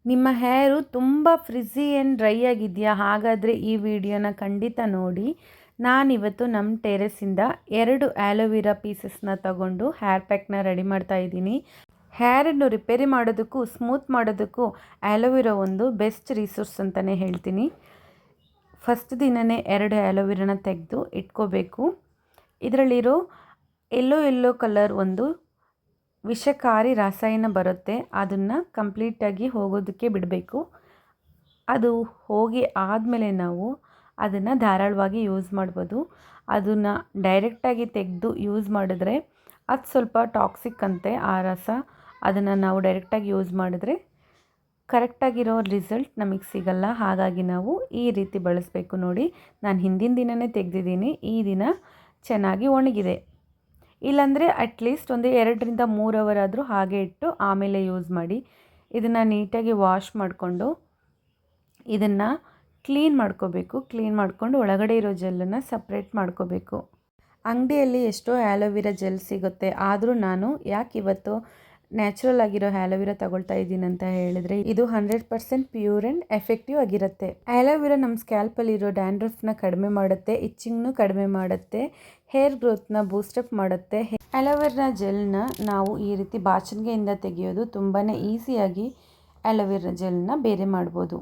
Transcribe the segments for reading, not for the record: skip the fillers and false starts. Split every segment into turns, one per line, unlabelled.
ನಿಮ್ಮ ಹೇರು ತುಂಬ frizzy and dry ಆಗಿದೆಯಾ? ಹಾಗಾದರೆ ಈ ವಿಡಿಯೋನ ಖಂಡಿತ ನೋಡಿ. ನಾನಿವತ್ತು ನಮ್ಮ ಟೆರೆಸಿಂದ 2 ಆ್ಯಲೋವೆರಾ ಪೀಸಸ್ನ ತಗೊಂಡು ಹೇರ್ ಪ್ಯಾಕ್ನ ರೆಡಿ ಮಾಡ್ತಾ ಇದ್ದೀನಿ. ಹೇರನ್ನು ರಿಪೇರಿ ಮಾಡೋದಕ್ಕೂ ಸ್ಮೂತ್ ಮಾಡೋದಕ್ಕೂ ಆ್ಯಲೋವೆರಾ ಒಂದು ಬೆಸ್ಟ್ ರಿಸೋರ್ಸ್ ಅಂತಲೇ ಹೇಳ್ತೀನಿ. ಫಸ್ಟ್ ದಿನವೇ 2 ಆ್ಯಲೋವೆರಾನ ತೆಗೆದು ಇಟ್ಕೋಬೇಕು. ಇದರಲ್ಲಿರೋ ಯೆಲ್ಲೋ ಕಲರ್ ಒಂದು ವಿಷಕಾರಿ ರಾಸಾಯನ ಬರುತ್ತೆ, ಅದನ್ನು ಕಂಪ್ಲೀಟಾಗಿ ಹೋಗೋದಕ್ಕೆ ಬಿಡಬೇಕು. ಅದು ಹೋಗಿ ಆದಮೇಲೆ ನಾವು ಅದನ್ನು ಧಾರಾಳವಾಗಿ ಯೂಸ್ ಮಾಡ್ಬೋದು. ಅದನ್ನು ಡೈರೆಕ್ಟಾಗಿ ತೆಗೆದು ಯೂಸ್ ಮಾಡಿದ್ರೆ ಅದು ಸ್ವಲ್ಪ ಟಾಕ್ಸಿಕ್ ಅಂತೆ ಆ ರಸ. ಅದನ್ನು ನಾವು ಡೈರೆಕ್ಟಾಗಿ ಯೂಸ್ ಮಾಡಿದ್ರೆ ಕರೆಕ್ಟಾಗಿರೋ ರಿಸಲ್ಟ್ ನಮಗೆ ಸಿಗಲ್ಲ. ಹಾಗಾಗಿ ನಾವು ಈ ರೀತಿ ಬಳಸಬೇಕು. ನೋಡಿ, ನಾನು ಹಿಂದಿನ ದಿನವೇ ತೆಗೆದಿದ್ದೀನಿ, ಈ ದಿನ ಚೆನ್ನಾಗಿ ಒಣಗಿದೆ. ಇಲ್ಲಾಂದರೆ ಅಟ್ಲೀಸ್ಟ್ ಒಂದು 2 ರಿಂದ 3 ಅವರ್ ಆದರೂ ಹಾಗೆ ಇಟ್ಟು ಆಮೇಲೆ ಯೂಸ್ ಮಾಡಿ. ಇದನ್ನು ನೀಟಾಗಿ ವಾಶ್ ಮಾಡಿಕೊಂಡು ಇದನ್ನು ಕ್ಲೀನ್ ಮಾಡ್ಕೋಬೇಕು. ಕ್ಲೀನ್ ಮಾಡಿಕೊಂಡು ಒಳಗಡೆ ಇರೋ ಜೆಲ್ಲನ್ನು ಸಪ್ರೇಟ್ ಮಾಡ್ಕೋಬೇಕು. ಅಂಗಡಿಯಲ್ಲಿ ಎಷ್ಟೋ ಆ್ಯಲೋವೆರಾ ಜೆಲ್ ಸಿಗುತ್ತೆ, ಆದರೂ ನಾನು ಯಾಕೆ ಇವತ್ತು ನ್ಯಾಚುರಲ್ ಆಗಿರೋ ಆ್ಯಲೋವೆರಾ ತಗೊಳ್ತಾ ಇದ್ದೀನಿ ಅಂತ ಹೇಳಿದರೆ, ಇದು 100% ಪ್ಯೂರ್ ಆ್ಯಂಡ್ ಎಫೆಕ್ಟಿವ್ ಆಗಿರುತ್ತೆ. ಆ್ಯಲೋವೆರಾ ನಮ್ಮ ಸ್ಕ್ಯಾಲ್ಪಲ್ಲಿರೋ ಡ್ಯಾಂಡ್ರಫ್ನ ಕಡಿಮೆ ಮಾಡುತ್ತೆ, ಇಚ್ಚಿಂಗ್ನು ಕಡಿಮೆ ಮಾಡುತ್ತೆ, ಹೇರ್ ಗ್ರೋತ್ನ ಬೂಸ್ಟಪ್ ಮಾಡುತ್ತೆ. ಆ್ಯಲೋವೆರಾ ಜೆಲ್ನ ನಾವು ಈ ರೀತಿ ಬಾಚಣಿಗೆಯಿಂದ ತೆಗೆಯೋದು ತುಂಬಾ ಈಸಿಯಾಗಿ ಆ್ಯಲೋವೆರಾ ಜೆಲ್ನ ಬೇರೆ ಮಾಡ್ಬೋದು.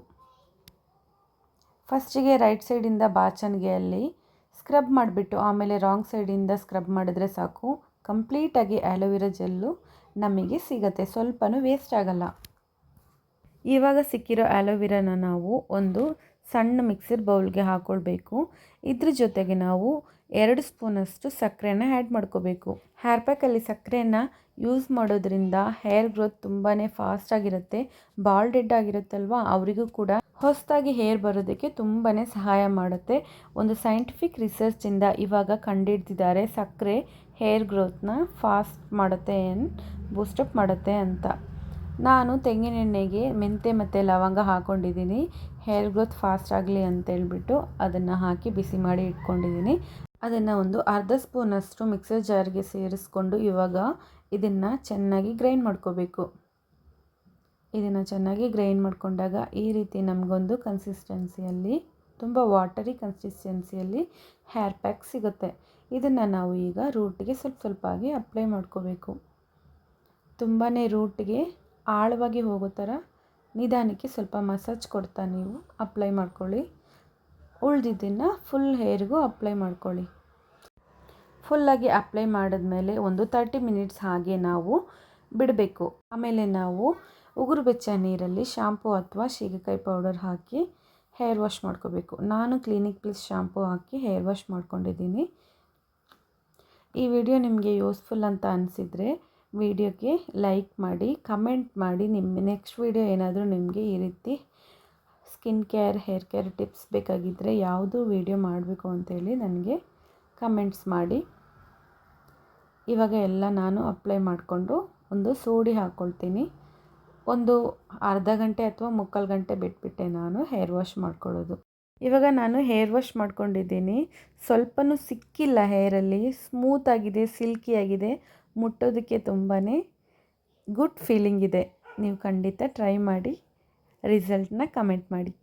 ಫಸ್ಟಿಗೆ ರೈಟ್ ಸೈಡಿಂದ ಬಾಚಣಿಗೆಯಲ್ಲಿ ಸ್ಕ್ರಬ್ ಮಾಡಿಬಿಟ್ಟು ಆಮೇಲೆ ರಾಂಗ್ ಸೈಡಿಂದ ಸ್ಕ್ರಬ್ ಮಾಡಿದ್ರೆ ಸಾಕು, ಕಂಪ್ಲೀಟಾಗಿ ಆ್ಯಲೋವೆರಾ ಜೆಲ್ಲು ನಮಗೆ ಸಿಗುತ್ತೆ, ಸ್ವಲ್ಪನೂ ವೇಸ್ಟ್ ಆಗಲ್ಲ. ಇವಾಗ ಸಿಕ್ಕಿರೋ ಆ್ಯಲೋವೆರಾನ ನಾವು ಒಂದು ಸಣ್ಣ ಮಿಕ್ಸರ್ ಬೌಲ್ಗೆ ಹಾಕ್ಕೊಳ್ಬೇಕು. ಇದ್ರ ಜೊತೆಗೆ ನಾವು 2 ಸ್ಪೂನಷ್ಟು ಸಕ್ಕರೆನ ಆ್ಯಡ್ ಮಾಡ್ಕೋಬೇಕು. ಹೇರ್ ಪ್ಯಾಕಲ್ಲಿ ಸಕ್ಕರೆನ ಯೂಸ್ ಮಾಡೋದ್ರಿಂದ ಹೇರ್ ಗ್ರೋತ್ ತುಂಬಾ ಫಾಸ್ಟಾಗಿರುತ್ತೆ. ಬಾಲ್ಡ್ ಹೆಡ್ ಆಗಿರುತ್ತಲ್ವ, ಅವರಿಗೂ ಕೂಡ ಹೊಸದಾಗಿ ಹೇರ್ ಬರೋದಕ್ಕೆ ತುಂಬಾ ಸಹಾಯ ಮಾಡುತ್ತೆ. ಒಂದು ಸೈಂಟಿಫಿಕ್ ರಿಸರ್ಚಿಂದ ಇವಾಗ ಕಂಡುಹಿಡ್ದಿದ್ದಾರೆ ಸಕ್ಕರೆ ಹೇರ್ ಗ್ರೋತ್ನ ಫಾಸ್ಟ್ ಮಾಡುತ್ತೆ, ಬೂಸ್ಟಪ್ ಮಾಡುತ್ತೆ ಅಂತ. ನಾನು ತೆಂಗಿನೆಣ್ಣೆಗೆ ಮೆಂತೆ ಮತ್ತು ಲವಂಗ ಹಾಕ್ಕೊಂಡಿದ್ದೀನಿ, ಹೇರ್ ಗ್ರೋತ್ ಫಾಸ್ಟ್ ಆಗಲಿ ಅಂತೇಳ್ಬಿಟ್ಟು ಅದನ್ನು ಹಾಕಿ ಬಿಸಿ ಮಾಡಿ ಇಟ್ಕೊಂಡಿದ್ದೀನಿ. ಅದನ್ನು ಒಂದು ಅರ್ಧ ಸ್ಪೂನಷ್ಟು ಮಿಕ್ಸರ್ ಜಾರ್ಗೆ ಸೇರಿಸ್ಕೊಂಡು ಇವಾಗ ಇದನ್ನು ಚೆನ್ನಾಗಿ ಗ್ರೈಂಡ್ ಮಾಡ್ಕೋಬೇಕು. ಇದನ್ನು ಚೆನ್ನಾಗಿ ಗ್ರೈಂಡ್ ಮಾಡಿಕೊಂಡಾಗ ಈ ರೀತಿ ನಮಗೊಂದು ಕನ್ಸಿಸ್ಟೆನ್ಸಿಯಲ್ಲಿ, ತುಂಬ ವಾಟರಿ ಕನ್ಸಿಸ್ಟೆನ್ಸಿಯಲ್ಲಿ ಹೇರ್ ಪ್ಯಾಕ್ ಸಿಗುತ್ತೆ. ಇದನ್ನು ನಾವು ಈಗ ರೂಟ್ಗೆ ಸ್ವಲ್ಪ ಆಗಿ ಅಪ್ಲೈ ಮಾಡ್ಕೋಬೇಕು. ತುಂಬಾ ರೂಟ್ಗೆ ಆಳವಾಗಿ ಹೋಗೋ ಥರ ನಿಧಾನಕ್ಕೆ ಸ್ವಲ್ಪ ಮಸಾಜ್ ಕೊಡ್ತಾ ನೀವು ಅಪ್ಲೈ ಮಾಡ್ಕೊಳ್ಳಿ. ಉಳಿದಿದ್ದನ್ನು ಫುಲ್ ಹೇರ್ಗೂ ಅಪ್ಲೈ ಮಾಡ್ಕೊಳ್ಳಿ. ಫುಲ್ಲಾಗಿ ಅಪ್ಲೈ ಮಾಡಿದ್ಮೇಲೆ ಒಂದು 30 ಮಿನಿಟ್ಸ್ ಹಾಗೆ ನಾವು ಬಿಡಬೇಕು. ಆಮೇಲೆ ನಾವು ಉಗುರು ಬೆಚ್ಚ ನೀರಲ್ಲಿ ಶಾಂಪೂ ಅಥವಾ ಸೀಗೆಕಾಯಿ ಪೌಡರ್ ಹಾಕಿ ಹೇರ್ ವಾಶ್ ಮಾಡ್ಕೋಬೇಕು. ನಾನು ಕ್ಲಿನಿಕ್ ಪ್ಲಸ್ ಶಾಂಪೂ ಹಾಕಿ ಹೇರ್ ವಾಶ್ ಮಾಡ್ಕೊಂಡಿದ್ದೀನಿ. ಈ ವಿಡಿಯೋ ನಿಮಗೆ ಯೂಸ್ಫುಲ್ ಅಂತ ಅನಿಸಿದರೆ ವಿಡಿಯೋಗೆ ಲೈಕ್ ಮಾಡಿ, ಕಮೆಂಟ್ ಮಾಡಿ. ನಿಮ್ಮ ನೆಕ್ಸ್ಟ್ ವಿಡಿಯೋ ಏನಾದರೂ ನಿಮಗೆ ಈ ರೀತಿ skin care, hair care tips ಬೇಕಾಗಿದ್ದರೆ ಯಾವುದು ವಿಡಿಯೋ ಮಾಡಬೇಕು ಅಂತೇಳಿ ನನಗೆ ಕಮೆಂಟ್ಸ್ ಮಾಡಿ. ಇವಾಗ ಎಲ್ಲ ನಾನು ಅಪ್ಲೈ ಮಾಡಿಕೊಂಡು ಒಂದು ಸೋಡಿ ಹಾಕ್ಕೊಳ್ತೀನಿ. ಒಂದು ಅರ್ಧ ಗಂಟೆ ಅಥವಾ ಮುಕ್ಕಾಲು ಗಂಟೆ ಬಿಟ್ಬಿಟ್ಟೆ ನಾನು ಹೇರ್ ವಾಶ್ ಮಾಡ್ಕೊಳ್ಳೋದು. ಇವಾಗ ನಾನು ಹೇರ್ ವಾಶ್ ಮಾಡ್ಕೊಂಡಿದ್ದೀನಿ. ಸ್ವಲ್ಪನೂ ಸಿಕ್ಕಿಲ್ಲ ಹೇರಲ್ಲಿ, ಸ್ಮೂತಾಗಿದೆ, ಸಿಲ್ಕಿಯಾಗಿದೆ, ಮುಟ್ಟೋದಕ್ಕೆ ತುಂಬಾ ಗುಡ್ ಫೀಲಿಂಗ್ ಇದೆ. ನೀವು ಖಂಡಿತ ಟ್ರೈ ಮಾಡಿ, ರಿಸಲ್ಟ್ನ ಕಮೆಂಟ್ ಮಾಡಿ.